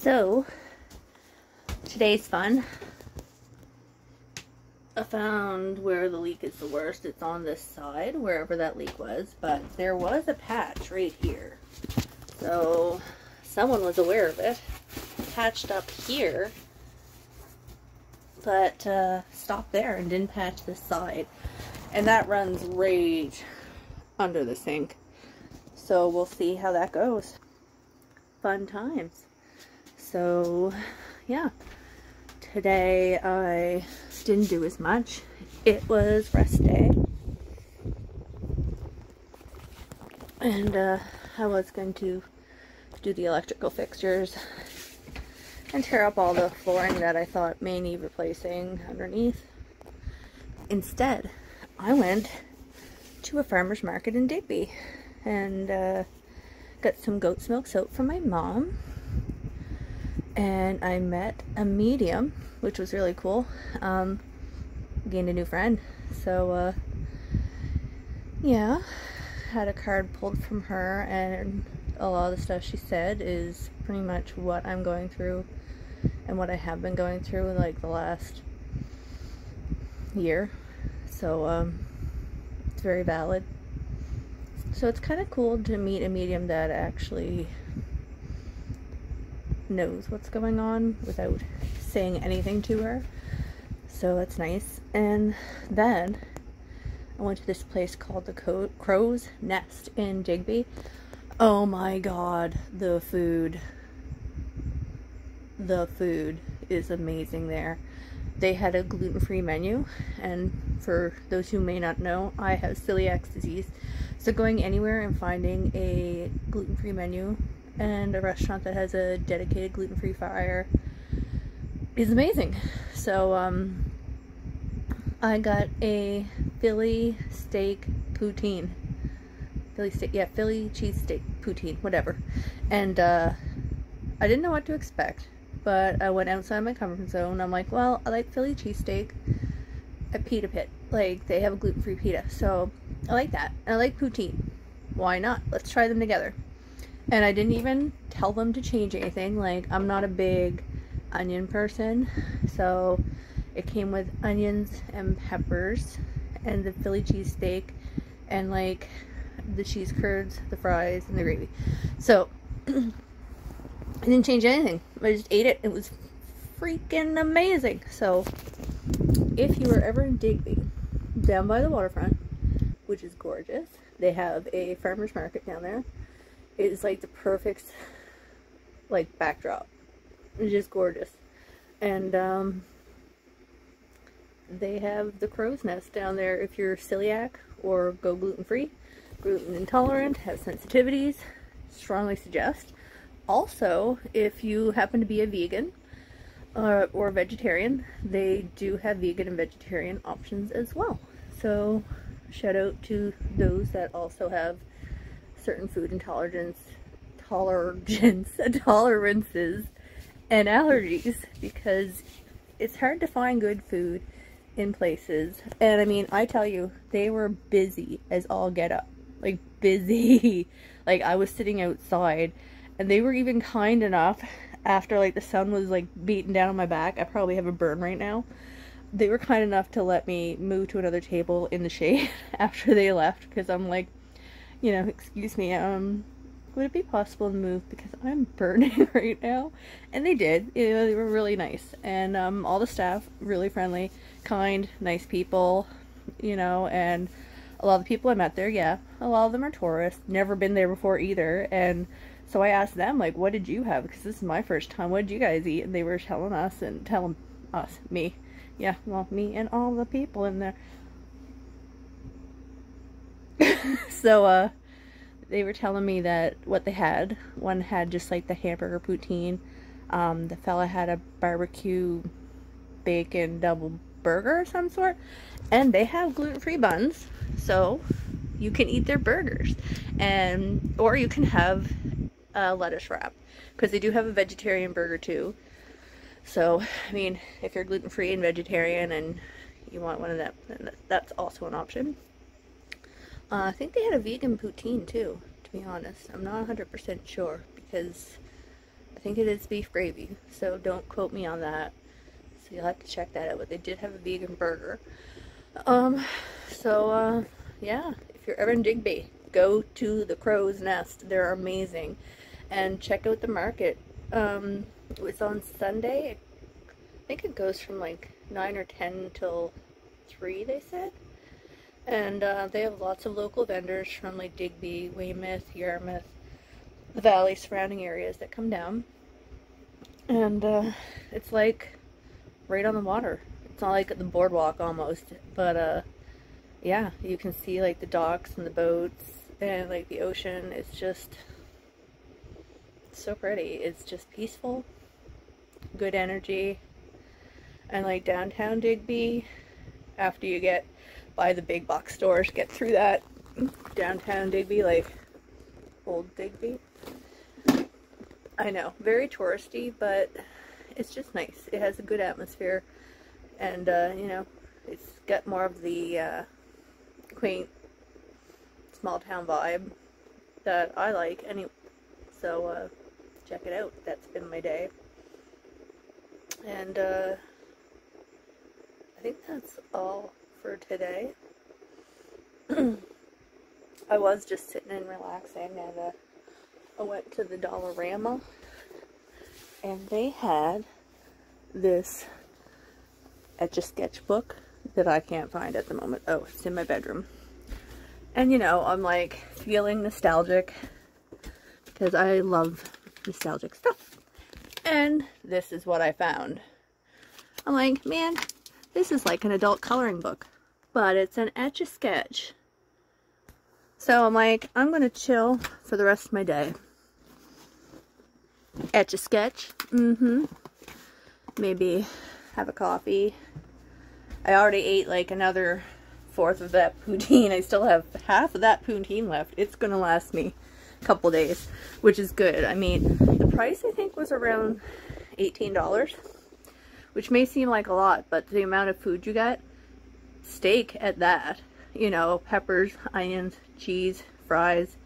So, today's fun. I found where the leak is the worst. It's on this side, wherever that leak was, but there was a patch right here. So, someone was aware of it, patched up here, but stopped there and didn't patch this side. And that runs right under the sink. So, we'll see how that goes. Fun times. So, yeah. Today I didn't do as much. It was rest day. And I was going to do the electrical fixtures and tear up all the flooring that I thought may need replacing underneath. Instead, I went to a farmer's market in Digby and got some goat's milk soap from my mom. And I met a medium, which was really cool. Gained a new friend. So, yeah, had a card pulled from her, and a lot of the stuff she said is pretty much what I'm going through and what I have been going through in like the last year. So, it's very valid. So it's kind of cool to meet a medium that actually knows what's going on without saying anything to her. So that's nice. And then I went to this place called the Crow's Nest in Digby. Oh my god, the food is amazing there. They had a gluten-free menu, and for those who may not know, I have celiac disease, so going anywhere and finding a gluten-free menu and a restaurant that has a dedicated gluten-free fryer is amazing. So I got a Philly steak poutine. Philly cheesesteak poutine, whatever. And I didn't know what to expect, but I went outside my comfort zone. I'm like, well, I like Philly cheesesteak at Pita Pit. Like, they have a gluten-free pita, so I like that. And I like poutine. Why not? Let's try them together. And I didn't even tell them to change anything. Like, I'm not a big onion person, so it came with onions and peppers and the Philly cheesesteak and like the cheese curds, the fries, and the gravy. So I didn't change anything. I just ate it. It was freaking amazing. So if you were ever in Digby, down by the waterfront, which is gorgeous, they have a farmer's market down there. It is like the perfect like backdrop. It's just gorgeous. And they have the Crow's Nest down there if you're celiac or go gluten-free, gluten intolerant, have sensitivities. Strongly suggest. Also, if you happen to be a vegan or vegetarian, they do have vegan and vegetarian options as well. So shout out to those that also have certain food tolerances and allergies, because it's hard to find good food in places. And I mean, I tell you, they were busy as all get up. Like, busy. Like, I was sitting outside, and they were even kind enough, after like the sun was like beating down on my back, I probably have a burn right now, they were kind enough to let me move to another table in the shade after they left, because I'm like, you know, excuse me, would it be possible to move because I'm burning right now? And they did. You know, they were really nice. And all the staff, really friendly, kind, nice people, you know, and a lot of the people I met there, yeah, a lot of them are tourists, never been there before either. And so I asked them, like, what did you have? Because this is my first time. What did you guys eat? And they were telling me. Yeah, well, me and all the people in there. So, they were telling me that what they had. One had just like the hamburger poutine. The fella had a barbecue bacon double burger of some sort. And they have gluten-free buns, so you can eat their burgers. Or you can have a lettuce wrap, because they do have a vegetarian burger too. So, I mean, if you're gluten-free and vegetarian and you want one of them, then that's also an option. I think they had a vegan poutine too, to be honest. I'm not 100% sure, because I think it is beef gravy, so don't quote me on that. So you'll have to check that out. But they did have a vegan burger. Yeah, if you're ever in Digby, go to the Crow's Nest. They're amazing. And check out the market. It was on Sunday. I think it goes from like 9 or 10 till 3, they said. And they have lots of local vendors from like Digby, Weymouth, Yarmouth, the valley surrounding areas that come down. And it's like right on the water. It's not like the boardwalk almost, but yeah, you can see like the docks and the boats and like the ocean. It's just so pretty. It's just peaceful, good energy. And like downtown Digby, after you get by the big box stores, get through that downtown Digby, like old Digby. I know, very touristy, but it's just nice. It has a good atmosphere, and you know, it's got more of the quaint small town vibe that I like anyway. So check it out. That's been my day. And I think that's all for today. I was just sitting and relaxing, and I went to the Dollarama, and they had this Etch-a-Sketch book that I can't find at the moment. Oh, it's in my bedroom. And you know, I'm like feeling nostalgic because I love nostalgic stuff. And this is what I found. I'm like, man, this is like an adult coloring book, but it's an Etch-a-Sketch. So I'm like, I'm going to chill for the rest of my day. Etch-a-Sketch. Maybe have a coffee. I already ate like another 1/4 of that poutine. I still have half of that poutine left. It's going to last me a couple days, which is good. I mean, the price I think was around $18, which may seem like a lot, but the amount of food you get, steak at that, you know, peppers, onions, cheese, fries,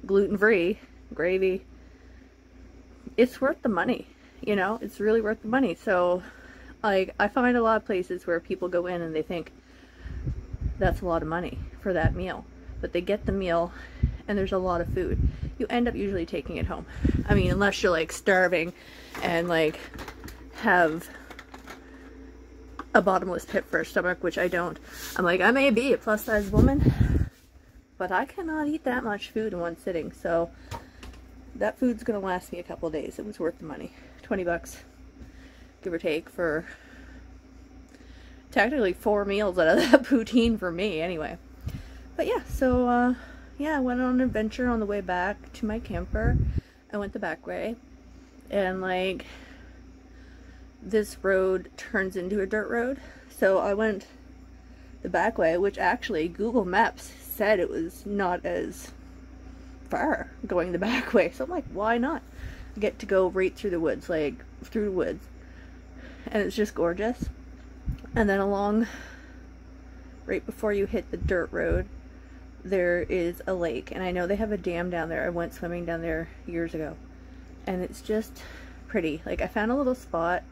gluten-free, gravy, it's worth the money, you know, it's really worth the money. So, like, I find a lot of places where people go in and they think that's a lot of money for that meal, but they get the meal and there's a lot of food. You end up usually taking it home. I mean, unless you're like starving and like have a bottomless pit for a stomach, which I don't. I'm like, I may be a plus size woman, but I cannot eat that much food in one sitting. So that food's gonna last me a couple days. It was worth the money. 20 bucks, give or take, for technically 4 meals out of that poutine for me anyway. But yeah, so yeah, I went on an adventure on the way back to my camper. I went the back way, and like this road turns into a dirt road, so I went the back way, which actually Google Maps said it was not as far going the back way. So I'm like, why not? I get to go right through the woods, like through the woods, and it's just gorgeous. And then along, right before you hit the dirt road, there is a lake, and I know they have a dam down there. I went swimming down there years ago, and it's just pretty. Like, I found a little spot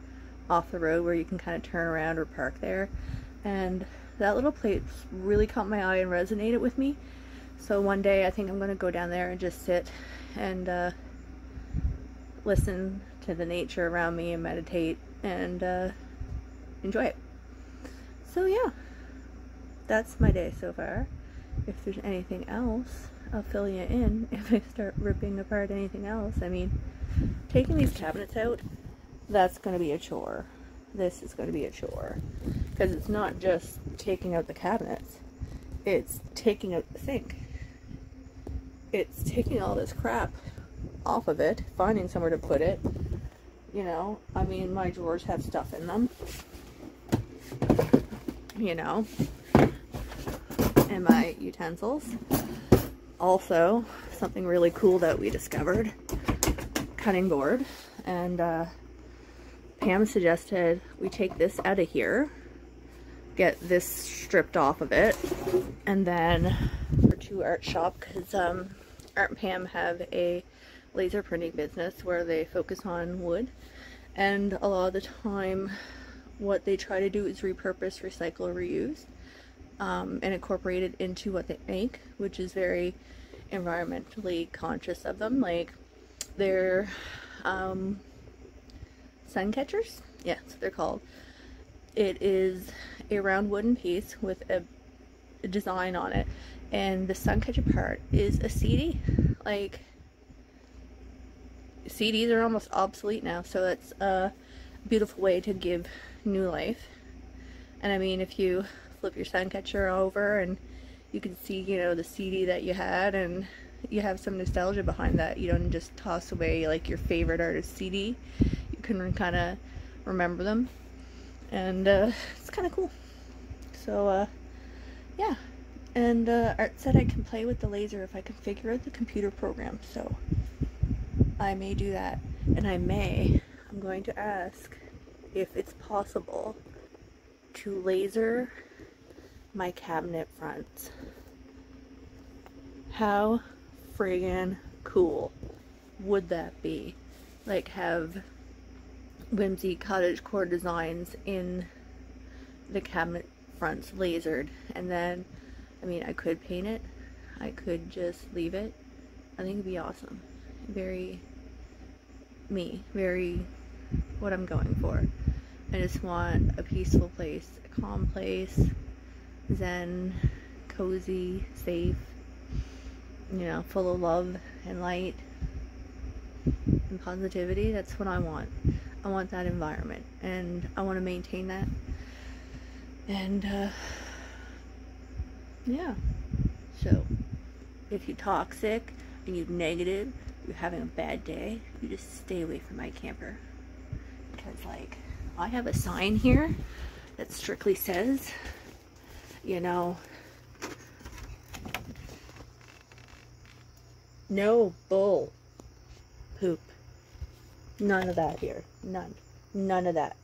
off the road where you can kind of turn around or park there, and that little place really caught my eye and resonated with me. So one day I think I'm going to go down there and just sit and listen to the nature around me and meditate and enjoy it. So yeah, that's my day so far. If there's anything else, I'll fill you in if I start ripping apart anything else. I mean, taking these cabinets out, that's going to be a chore. This is going to be a chore. Because it's not just taking out the cabinets. It's taking out the sink. It's taking all this crap off of it, finding somewhere to put it. You know, I mean, my drawers have stuff in them. You know. And my utensils. Also, something really cool that we discovered. Cutting board. And Pam suggested we take this out of here, get this stripped off of it, and then for to art shop, because Art and Pam have a laser printing business where they focus on wood, and a lot of the time what they try to do is repurpose, recycle, or reuse, and incorporate it into what they make, which is very environmentally conscious of them. Like their sun catchers, yeah, that's what they're called. It is a round wooden piece with a design on it, and the sun catcher part is a CD. Like, CDs are almost obsolete now, so that's a beautiful way to give new life. And I mean, if you flip your sun catcher over and you can see, you know, the CD that you had, and you have some nostalgia behind that, you don't just toss away like your favorite artist's CD. You can kind of remember them, and it's kind of cool. So yeah. And Art said I can play with the laser if I configure the computer program, so I may do that. And I'm going to ask if it's possible to laser my cabinet fronts. How friggin' cool would that be? Like, have whimsy cottagecore designs in the cabinet fronts lasered, and then, I mean, I could paint it, I could just leave it. I think it'd be awesome. Very me, very what I'm going for. I just want a peaceful place, a calm place, zen, cozy, safe, you know, full of love and light and positivity. That's what I want. I want that environment, and I want to maintain that. And yeah, so if you're toxic and you're negative, you're having a bad day, you just stay away from my camper. Because, like, I have a sign here that strictly says, you know, no bull poop. None of that here. None of that.